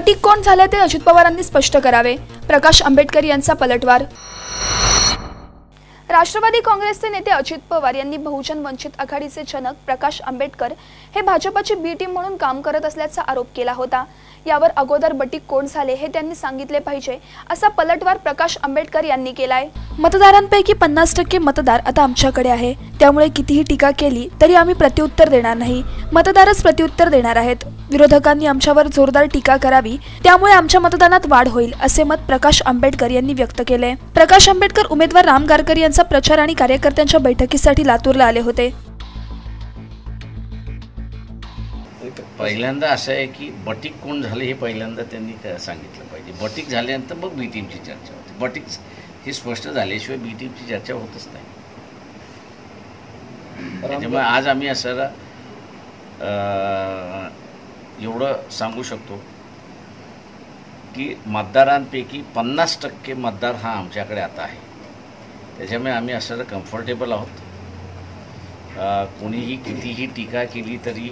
बटीक कोण झाले ते अजित पवारांनी स्पष्ट करावे, प्रकाश आंबेडकर यांचा पलटवार। राष्ट्रवादी काँग्रेसचे नेते अजित पवार यांनी बहुजन वंचित आघाडीचे जनक प्रकाश आंबेडकर हे भाजपची बी टीम म्हणून काम करत असल्याचा आरोप केला होता। यावर अगोदर बटीक कोण झाले हे त्यांनी सांगितले पाहिजे, असा पलटवार प्रकाश आंबेडकर यांनी केलाय। मतदारांपैकी 50% मतदार आता आमच्याकडे आहे, त्यामुळे कितीही टीका केली तरी आम्ही प्रत्युत्तर देणार नाही, मतदारच प्रत्युत्तर देणार आहेत। विरोधकांनी आमच्यावर जोरदार टीका करावी, त्यामुळे आमच्या मतदानात वाढ होईल, असे मत प्रकाश आंबेडकर यांनी व्यक्त केले। प्रकाश आंबेडकर उमेदवार राम गारकर यांचा प्रचार आणि कार्यकर्त्यांच्या बैठकीसाठी लातूरला आले होते। पहिल्यांदा असं आहे की बटीक कोण झाले हे पहिल्यांदा त्यांनी सांगितलं पाहिजे। बटीक झाल्यानंतर मग बी टीमची चर्चा होते। बटीक हे स्पष्ट झाल्याशिवाय बी टीमची चर्चा होतच नाही। त्याच्यामुळे आज आम्ही असं एवढं सांगू शकतो की मतदारांपैकी 50% मतदार हा आमच्याकडे आता आहे। त्याच्यामुळे आम्ही असं कम्फर्टेबल आहोत। कोणीही कितीही टीका केली तरी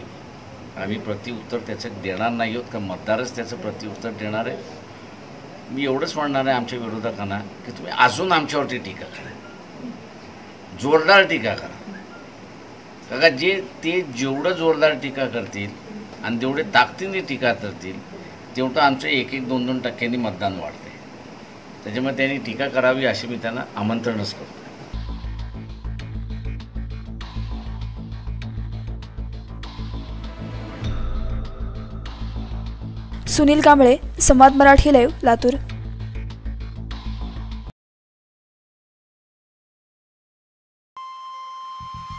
आम्ही प्रत्युत्तर त्याचं देणार नाही आहोत, का मतदारच त्याचं प्रत्युत्तर देणार आहे। मी एवढंच म्हणणार आहे आमच्या विरोधकांना की तुम्ही अजून आमच्यावरती टीका करा, जोरदार टीका करा। का जे ते जेवढं जोरदार टीका करतील आणि जेवढे ताकदीने टीका करतील तेवढं आमचं 1-2% मतदान वाढते। त्याच्यामुळे त्यांनी टीका करावी अशी मी त्यांना आमंत्रणच करतो। सुनील कांबळे, संवाद मराठी लाईव्ह, लातूर।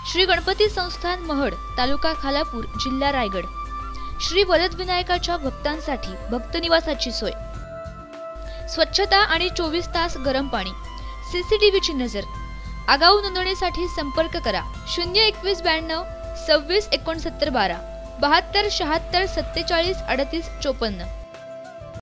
श्री गणपती संस्थान महड, तालुका खालापूर, जिल्हा रायगड। श्री वरदविनायकाच्या भक्तांसाठी भक्त निवासाची सोय, स्वच्छता आणि 24 तास गरम पाणी, सीसीटीव्हीची नजर। आगाऊ नोंदणीसाठी संपर्क करा 02192 26 69 12 72 76 47 38 54।